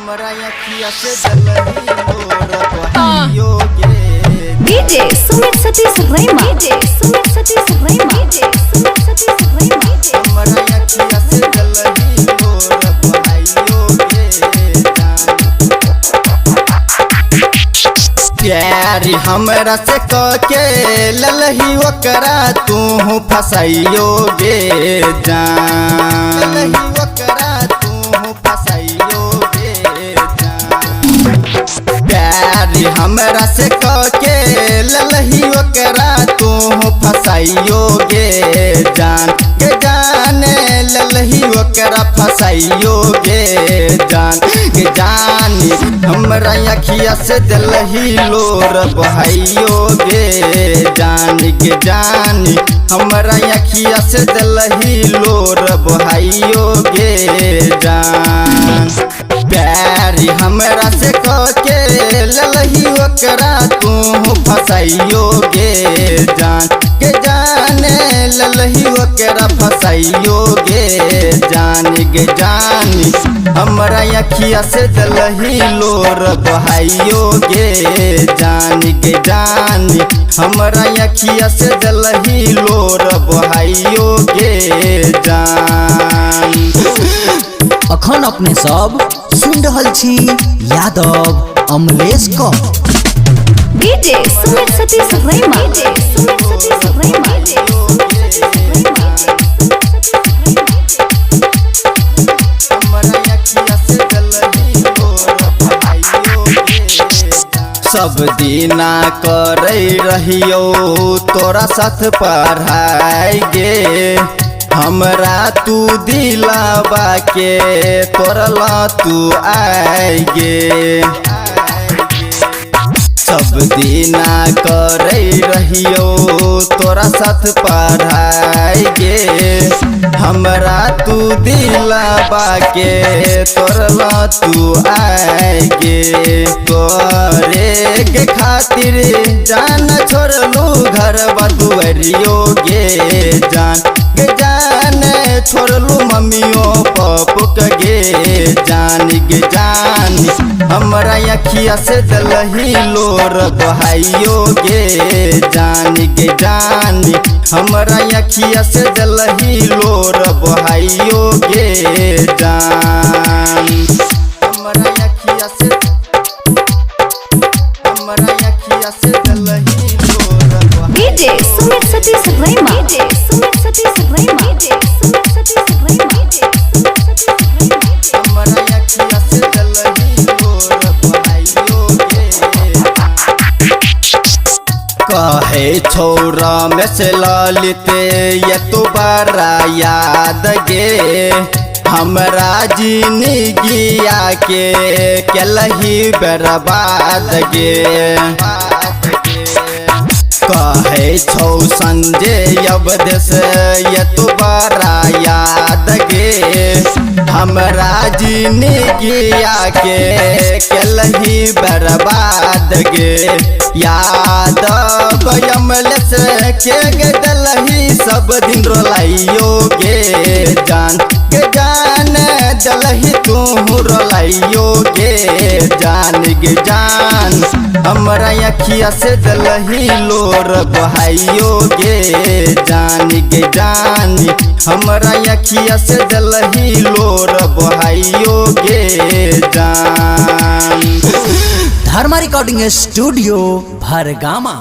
हमरा अखिया से जलही मोर बहाइयो गे DJ Sumit Satish रैमा DJ Sumit Satish रैमा DJ Sumit Satish रैमा हमरा अखिया से जलही मोर बहाइयो गे प्यारी हमरा से कके ललही ओकरा तू फसाइयो गे जान ललही ओकरा तू फसाइयो गे जान प्यारी हमरा से कके ललही ओकरा तू फसाइयो गे जान के जाने ललही ओकरा फसाइयो गे जान के जानी हमरा अखिया से दिलही लोर बहाइयो गे जान के जानी हमरा अखिया से दिलही लोर बहाइयो गे जान प्यारी हमरा से कके ललही ओकरा तू फसाइयो गे जान के जाने ललही ओकरा फसाइयो गे जान के जानी हमरा अखिया से दिलही लोर बहाइयो गे जान के जानी हमरा अखिया से दिलही लोर बहाइयो गे जान। अखन अपने सब सुन रहल छी यादव अमलेश को डीजे सुमित सतीश रैमा डीजे सुमित सतीश रैमा हमरा अखिया से दिलही लोर बहाइयो गे सब दिना करे रहियो तोरा साथ पढ़ाई गे हमरा तू दिलावा के तोरला तू आए गे सब दिना करे रहियो तोरा साथ पढ़ाई गे हमरा तू दिलावा के तोरला तू आए गे तोरे के खातिर जान छोड़लू घर बदुअरियो गे जान के जान छोड़लू मम्मियो पप्पू गे जान गे जान हमरा अखिया से दिलही लोर बहाइयो गे जान गे जान हमरा अखिया से दिलही लोर बहाइयो गे जान हमरा अखिया से दिलही लोर DJ Sumit Satish रैमा DJ Sumit Satish रैमा DJ Sumit Satish रैमा DJ Sumit Satish रैमा हमरा अखिया से दिलही लोर बहाइयो गे कहे छोरा में से ललिते ये तो बड़ा याद गे हमरा जिंदगिया के केलही बर्बाद गे कहे छौ संजय अवदेश ये तो बड़ा याद गे हमरा जिंदगिया के केलही बर्बाद गे याद अमलेश के गे दिलही सब दिन रोलाइयो गे जान के जान दिलही तू रोलाइयो गे जान गे जान हमरा अखिया से दिलही लोर बहाइयो गे जान गे जान हमरा अखिया से दिलही लोर बहाइयो गे जान। धर्मा रिकॉर्डिंग स्टूडियो भरगामा।